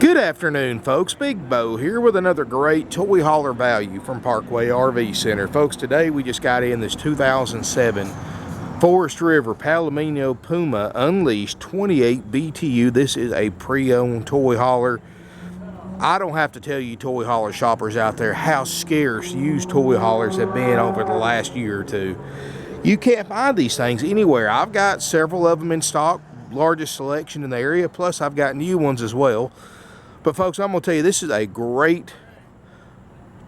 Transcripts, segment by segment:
Good afternoon, folks. Big Bo here with another great toy hauler value from Parkway RV Center. Folks, today we just got in this 2007 Forest River Palomino Puma Unleashed 28 BTU. This is a pre-owned toy hauler. I don't have to tell you toy hauler shoppers out there how scarce used toy haulers have been over the last year or two. You can't find these things anywhere. I've got several of them in stock, largest selection in the area, plus I've got new ones as well. But folks, I'm going to tell you, this is a great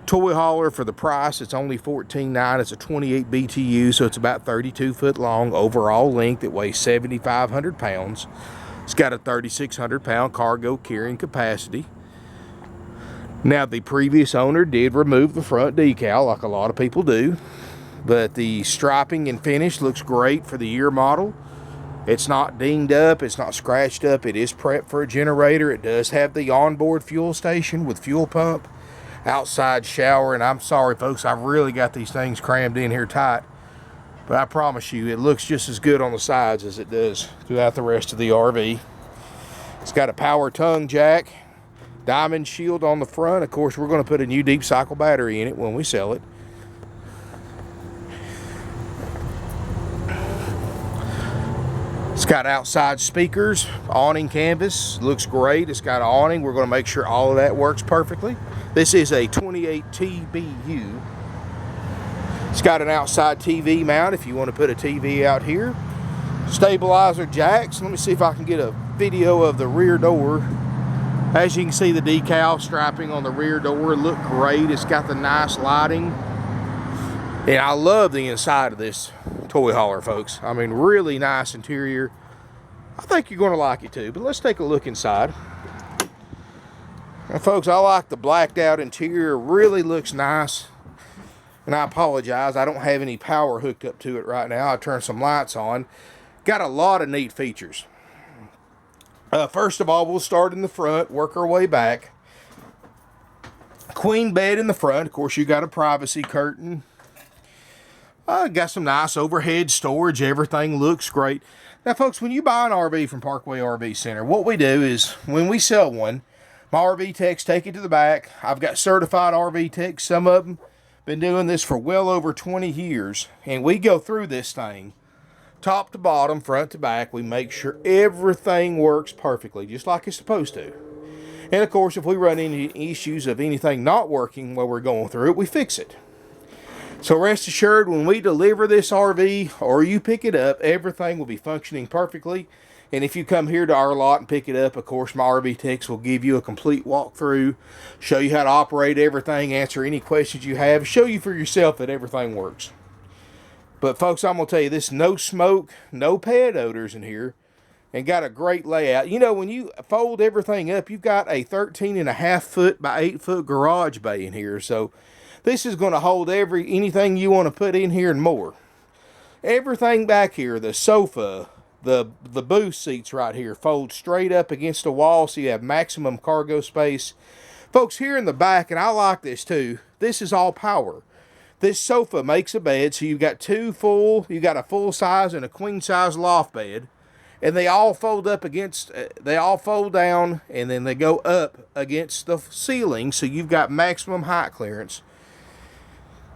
toy hauler for the price. It's only $14.9. It's a 28 BTU, so it's about 32 foot long overall length. It weighs 7,500 pounds. It's got a 3,600 pound cargo carrying capacity. Now, the previous owner did remove the front decal like a lot of people do, but the striping and finish looks great for the year model. It's not dinged up, it's not scratched up, it is prepped for a generator. It does have the onboard fuel station with fuel pump, outside shower, and I'm sorry folks, I've really got these things crammed in here tight, but I promise you it looks just as good on the sides as it does throughout the rest of the RV. It's got a power tongue jack, diamond shield on the front. Of course, we're going to put a new deep cycle battery in it when we sell it. It's got outside speakers, awning canvas, looks great. It's got an awning. We're going to make sure all of that works perfectly. This is a 28 TBU. It's got an outside TV mount if you want to put a TV out here. Stabilizer jacks. Let me see if I can get a video of the rear door. As you can see, the decal striping on the rear door look great. It's got the nice lighting. And I love the inside of this toy hauler, folks. I mean, really nice interior. I think you're going to like it too, but let's take a look inside. And folks, I like the blacked out interior. Really looks nice. And I apologize, I don't have any power hooked up to it right now. I turned some lights on. Got a lot of neat features. First of all, we'll start in the front, work our way back. Queen bed in the front. Of course, you got a privacy curtain. Got some nice overhead storage. Everything looks great. Now, folks, when you buy an RV from Parkway RV Center, what we do is when we sell one, my RV techs take it to the back. I've got certified RV techs. Some of them been doing this for well over 20 years. And we go through this thing, top to bottom, front to back. We make sure everything works perfectly, just like it's supposed to. And, of course, if we run into issues of anything not working while we're going through it, we fix it. So rest assured, when we deliver this RV or you pick it up, everything will be functioning perfectly. And if you come here to our lot and pick it up, of course, my RV techs will give you a complete walkthrough, show you how to operate everything, answer any questions you have, show you for yourself that everything works. But folks, I'm going to tell you this, no smoke, no pet odors in here, and got a great layout. You know, when you fold everything up, you've got a 13.5 foot by 8 foot garage bay in here. So this is going to hold anything you want to put in here and more. Everything back here, the sofa, the booth seats right here, fold straight up against the wall so you have maximum cargo space. Folks, here in the back, and I like this too, this is all power. This sofa makes a bed, so you've got you got a full size and a queen size loft bed. And they all fold up they all fold down, and then they go up against the ceiling, so you've got maximum height clearance.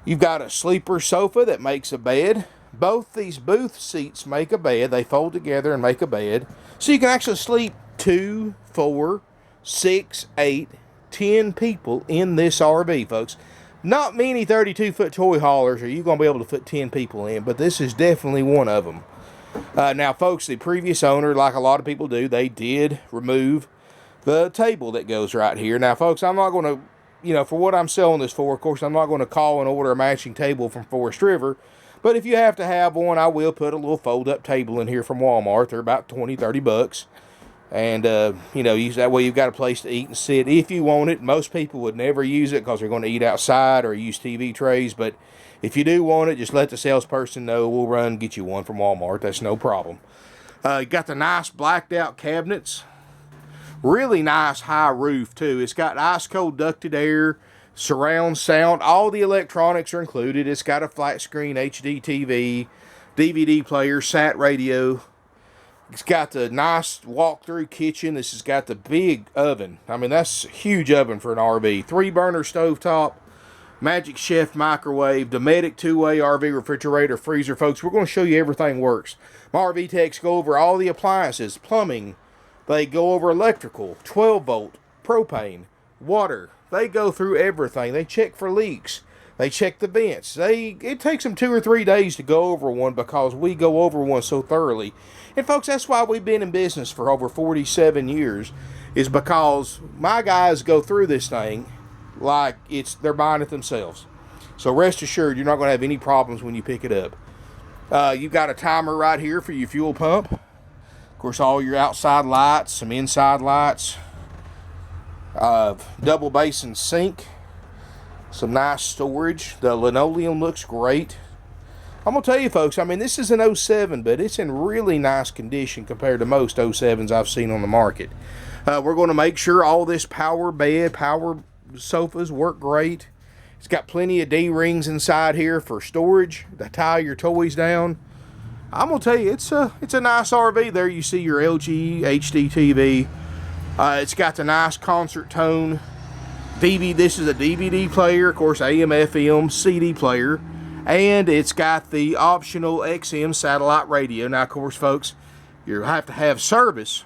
You've got a sleeper sofa that makes a bed. Both these booth seats make a bed. They fold together and make a bed. So you can actually sleep 2, 4, 6, 8, 10 people in this RV, folks. Not many 32-foot toy haulers are you going to be able to fit 10 people in, but this is definitely one of them. Now, folks, the previous owner, like a lot of people do, they did remove the table that goes right here. Now, folks, I'm not going to, for what I'm selling this for, of course, I'm not going to call and order a matching table from Forest River. But if you have to have one, I will put a little fold-up table in here from Walmart. They're about 20, 30 bucks. And, use that way you've got a place to eat and sit if you want it. Most people would never use it because they're going to eat outside or use TV trays. But if you do want it, just let the salesperson know. We'll run and get you one from Walmart. That's no problem. You got the nice blacked-out cabinets. Really nice high roof, too. It's got ice-cold ducted air, surround sound. All the electronics are included. It's got a flat screen HDTV, DVD player, sat radio. It's got the nice walk-through kitchen. This has got the big oven. I mean, that's a huge oven for an RV. 3-burner stovetop, Magic Chef microwave, Dometic 2-way RV refrigerator, freezer. Folks, we're going to show you everything works. My RV techs go over all the appliances, plumbing. They go over electrical, 12-volt, propane, water. They go through everything. They check for leaks. They check the vents. It takes them 2 or 3 days to go over one because we go over one so thoroughly. And folks, that's why we've been in business for over 47 years, is because my guys go through this thing like they're buying it themselves. So rest assured, you're not going to have any problems when you pick it up. You've got a timer right here for your fuel pump. Of course, all your outside lights, some inside lights, double basin sink, some nice storage. The linoleum looks great. I'm going to tell you, folks, I mean, this is an 07, but it's in really nice condition compared to most 07s I've seen on the market. We're going to make sure all this power bed, power sofas work great. It's got plenty of D-rings inside here for storage to tie your toys down. I'm going to tell you, it's a nice RV. There you see your LG HDTV. It's got the nice concert tone. This is a DVD player, of course, AM, FM, CD player. And it's got the optional XM satellite radio. Now, of course, folks, you have to have service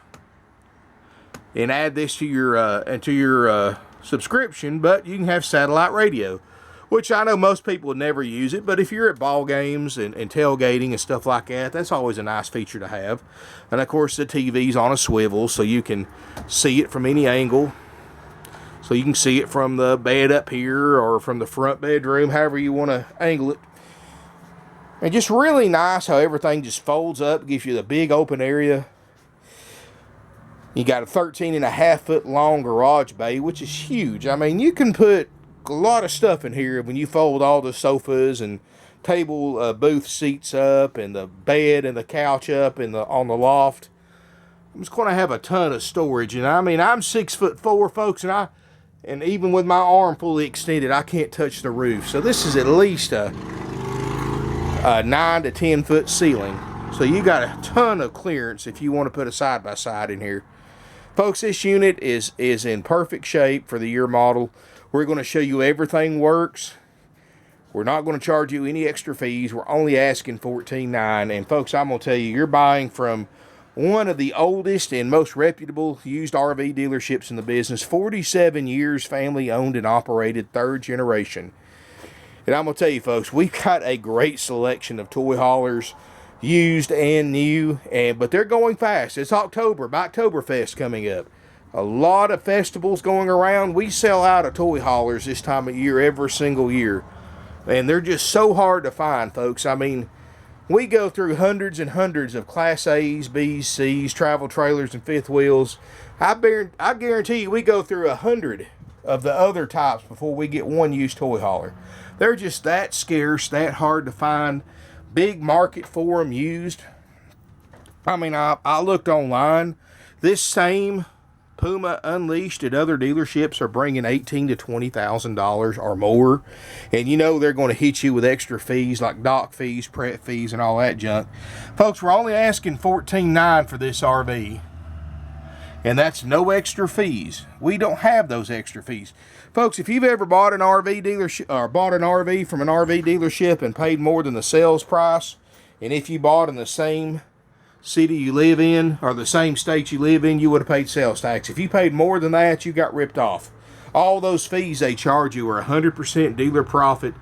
and add this to your subscription, but you can have satellite radio, which I know most people would never use it, but if you're at ball games and tailgating and stuff like that, that's always a nice feature to have. And, of course, the TV's on a swivel, so you can see it from any angle. So you can see it from the bed up here or from the front bedroom, however you want to angle it. And just really nice how everything just folds up, gives you the big open area. You got a 13.5-foot long garage bay, which is huge. I mean, you can put a lot of stuff in here when you fold all the sofas and table booth seats up and the bed and the couch up and on the loft. I'm just going to have a ton of storage. And I mean, I'm 6'4", folks, and even with my arm fully extended, I can't touch the roof. So this is at least a 9 to 10 foot ceiling. So you got a ton of clearance if you want to put a side-by-side in here. Folks, this unit is in perfect shape for the year model. We're going to show you everything works. We're not going to charge you any extra fees. We're only asking $14.9. And folks, I'm going to tell you, you're buying from one of the oldest and most reputable used RV dealerships in the business. 47 years, family owned and operated, 3rd generation. And I'm going to tell you, folks, we've got a great selection of toy haulers, used and new, but they're going fast. It's October, Oktoberfest coming up. A lot of festivals going around. We sell out of toy haulers this time of year every single year. And they're just so hard to find, folks. I mean, we go through hundreds and hundreds of Class A's, B's, C's, travel trailers, and fifth wheels. I guarantee you we go through 100 of the other types before we get one used toy hauler. They're just that scarce, that hard to find. Big market for them used. I mean, I looked online. This same Puma Unleashed at other dealerships are bringing $18,000 to $20,000 or more. And you know they're going to hit you with extra fees like dock fees, prep fees, and all that junk. Folks, we're only asking $14.9 for this RV. And that's no extra fees. We don't have those extra fees. Folks, if you've ever bought an RV dealership or bought an RV from an RV dealership and paid more than the sales price, and if you bought in the same city you live in or the same state you live in, you would have paid sales tax. If you paid more than that, you got ripped off. All those fees they charge you are 100% dealer profit,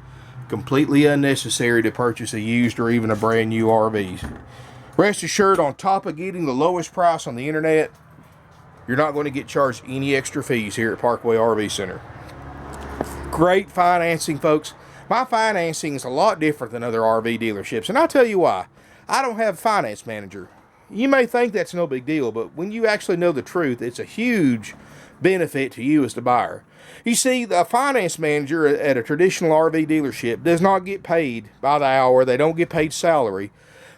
completely unnecessary to purchase a used or even a brand new RV. Rest assured, on top of getting the lowest price on the internet, you're not going to get charged any extra fees here at Parkway RV Center. Great financing, folks. My financing is a lot different than other RV dealerships, and I'll tell you why. I don't have a finance manager. You may think that's no big deal, but when you actually know the truth, it's a huge benefit to you as the buyer. You see, the finance manager at a traditional RV dealership does not get paid by the hour. They don't get paid salary.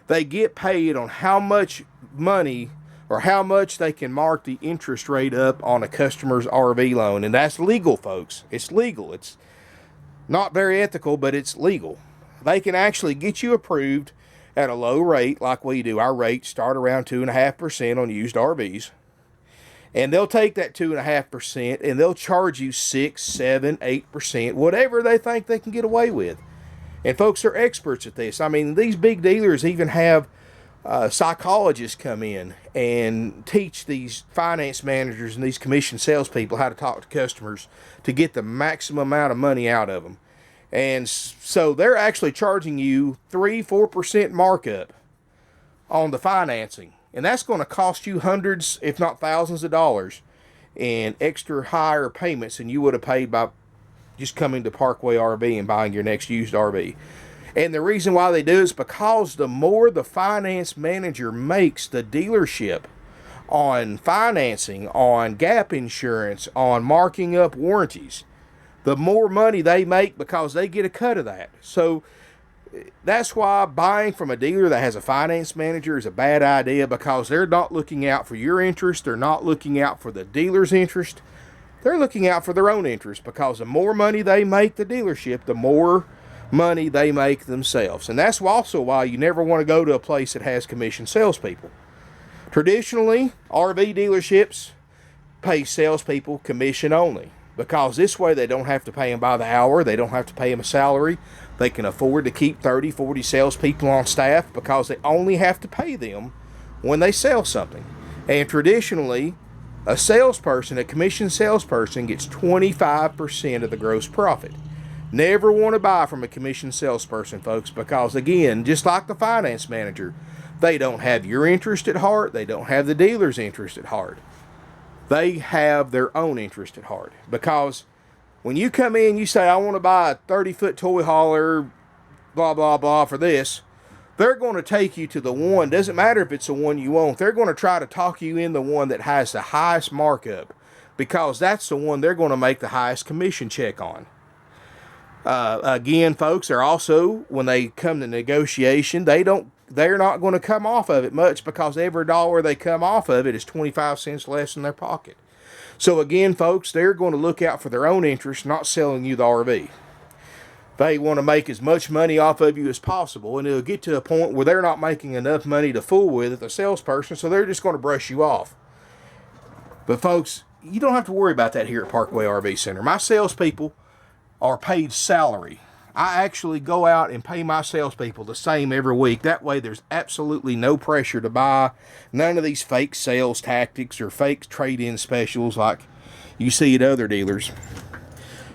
They get paid on how much money or how much they can mark the interest rate up on a customer's RV loan. And that's legal, folks. It's legal. It's not very ethical, but it's legal. They can actually get you approved at a low rate like we do. Our rates start around 2.5% on used RVs. And they'll take that 2.5% and they'll charge you 6, 7, 8%, whatever they think they can get away with. And folks are experts at this. I mean, these big dealers even have psychologists come in and teach these finance managers and these commission salespeople how to talk to customers to get the maximum amount of money out of them. And so they're actually charging you 3-4% markup on the financing. And that's going to cost you hundreds, if not thousands of dollars in extra higher payments than you would have paid by just coming to Parkway RV and buying your next used RV. And the reason why they do is because the more the finance manager makes the dealership on financing, on gap insurance, on marking up warranties, the more money they make because they get a cut of that. So that's why buying from a dealer that has a finance manager is a bad idea, because they're not looking out for your interest. They're not looking out for the dealer's interest. They're looking out for their own interest, because the more money they make the dealership, the more money they make themselves. And that's also why you never want to go to a place that has commission salespeople. Traditionally, RV dealerships pay salespeople commission only, because this way they don't have to pay them by the hour. They don't have to pay them a salary. They can afford to keep 30, 40 salespeople on staff because they only have to pay them when they sell something. And traditionally, a salesperson, a commission salesperson, gets 25% of the gross profit. Never want to buy from a commission salesperson, folks, because again, just like the finance manager, they don't have your interest at heart. They don't have the dealer's interest at heart. They have their own interest at heart. Because when you come in, you say, I want to buy a 30-foot toy hauler, blah, blah, blah, for this, they're going to take you to the one. Doesn't matter if it's the one you want. They're going to try to talk you in the one that has the highest markup, because that's the one they're going to make the highest commission check on. Again, folks, are also, when they come to negotiation, they're not going to come off of it much, because every dollar they come off of it is 25 cents less in their pocket. So again, folks, they're going to look out for their own interest, not selling you the RV. They want to make as much money off of you as possible, and it'll get to a point where they're not making enough money to fool with the salesperson, so they're just going to brush you off. But folks, you don't have to worry about that here at Parkway RV Center. My salespeople are paid salary. I actually go out and pay my salespeople the same every week. That way there's absolutely no pressure to buy none of these fake sales tactics or fake trade-in specials like you see at other dealers.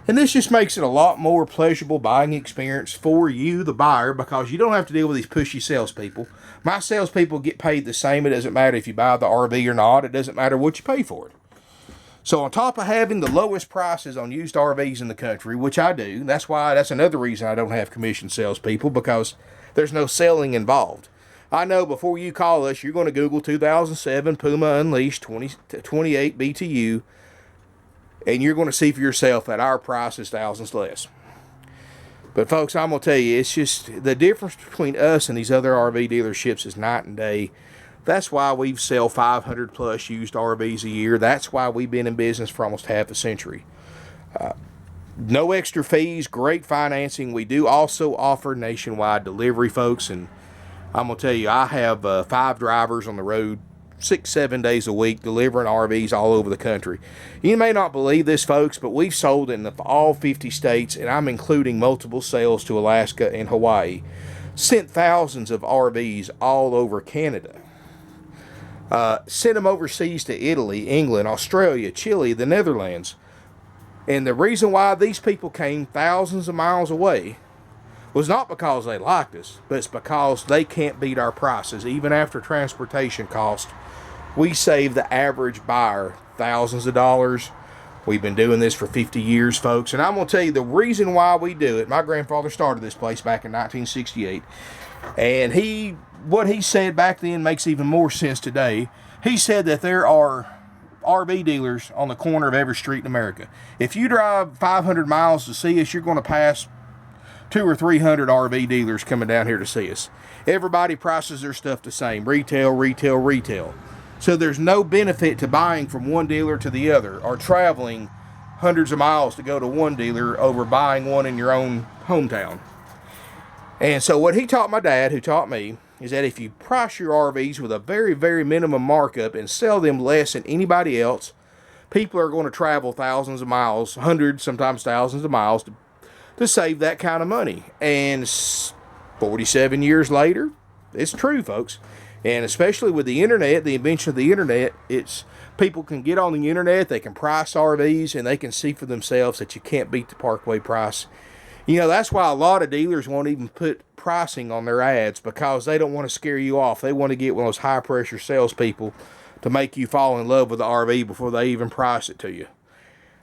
And this just makes it a lot more pleasurable buying experience for you, the buyer, because you don't have to deal with these pushy salespeople. My salespeople get paid the same. It doesn't matter if you buy the RV or not. It doesn't matter what you pay for it. So on top of having the lowest prices on used RVs in the country, which I do, that's another reason I don't have commission salespeople, because there's no selling involved. I know before you call us, you're going to Google 2007 Puma Unleashed 28 BTU, and you're going to see for yourself that our price is thousands less. But folks, I'm going to tell you, it's just the difference between us and these other RV dealerships is night and day. That's why we sell 500 plus used RVs a year. That's why we've been in business for almost half a century. No extra fees, great financing. We do also offer nationwide delivery, folks. And I'm going to tell you, I have 5 drivers on the road 6-7 days a week delivering RVs all over the country. You may not believe this, folks, but we've sold in all 50 states, and I'm including multiple sales to Alaska and Hawaii. Sent thousands of RVs all over Canada. Sent them overseas to Italy, England, Australia, Chile, the Netherlands. And the reason why these people came thousands of miles away was not because they liked us, but it's because they can't beat our prices. Even after transportation cost, we save the average buyer thousands of dollars. We've been doing this for 50 years, folks. And I'm going to tell you the reason why we do it. My grandfather started this place back in 1968. And what he said back then makes even more sense today. He said that there are RV dealers on the corner of every street in America. If you drive 500 miles to see us, you're going to pass 200 or 300 RV dealers coming down here to see us. Everybody prices their stuff the same. Retail, retail, retail. So there's no benefit to buying from one dealer to the other, or traveling hundreds of miles to go to one dealer over buying one in your own hometown. And so what he taught my dad, who taught me, is that if you price your RVs with a very, very minimum markup and sell them less than anybody else, people are going to travel thousands of miles, hundreds, sometimes thousands of miles to save that kind of money. And 47 years later, it's true, folks. And especially with the internet, the invention of the internet, it's people can get on the internet, they can price RVs, and they can see for themselves that you can't beat the Parkway price. You know, that's why a lot of dealers won't even put pricing on their ads, because they don't want to scare you off. They want to get one of those high-pressure salespeople to make you fall in love with the RV before they even price it to you.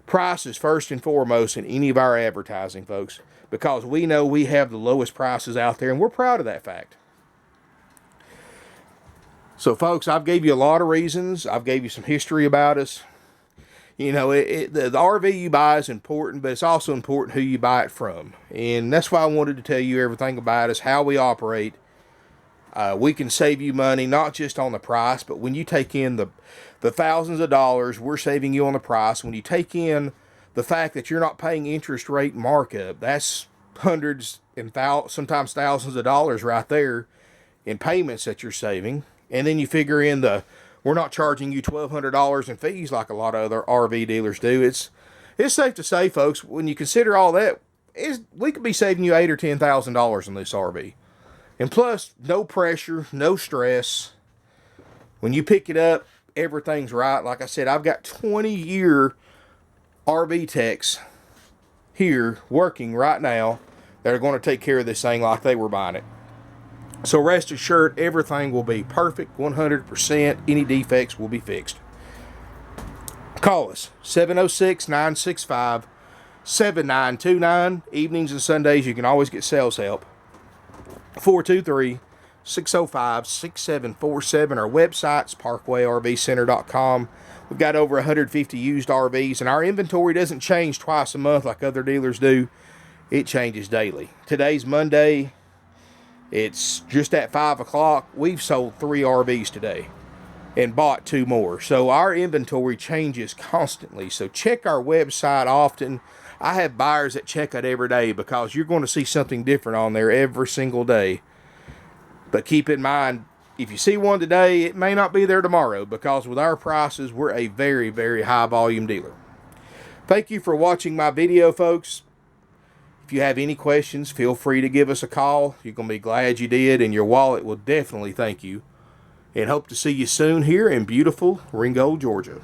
Price is first and foremost in any of our advertising, folks, because we know we have the lowest prices out there, and we're proud of that fact. So, folks, I've gave you a lot of reasons. I've gave you some history about us. You know, the RV you buy is important, but it's also important who you buy it from. And that's why I wanted to tell you everything about us, how we operate. We can save you money, not just on the price, but when you take in the thousands of dollars, we're saving you on the price. When you take in the fact that you're not paying interest rate markup, that's hundreds and sometimes thousands of dollars right there in payments that you're saving. And then you figure in we're not charging you $1,200 in fees like a lot of other RV dealers do. It's safe to say, folks, when you consider all that, we could be saving you $8,000 or $10,000 on this RV. And plus, no pressure, no stress. When you pick it up, everything's right. Like I said, I've got 20-year RV techs here working right now that are going to take care of this thing like they were buying it. So rest assured, everything will be perfect, 100%. Any defects will be fixed. Call us, 706-965-7929. Evenings and Sundays, you can always get sales help. 423-605-6747. Our website's parkway-rv-center.com. We've got over 150 used RVs, and our inventory doesn't change twice a month like other dealers do. It changes daily. Today's Monday. It's just at 5 o'clock. We've sold 3 RVs today and bought 2 more. So our inventory changes constantly. So check our website often. I have buyers that check it every day because you're going to see something different on there every single day. But keep in mind, if you see one today, it may not be there tomorrow, because with our prices, we're a very, very high volume dealer. Thank you for watching my video, folks. If you have any questions, feel free to give us a call. You're going to be glad you did, and your wallet will definitely thank you. And hope to see you soon here in beautiful Ringgold, Georgia.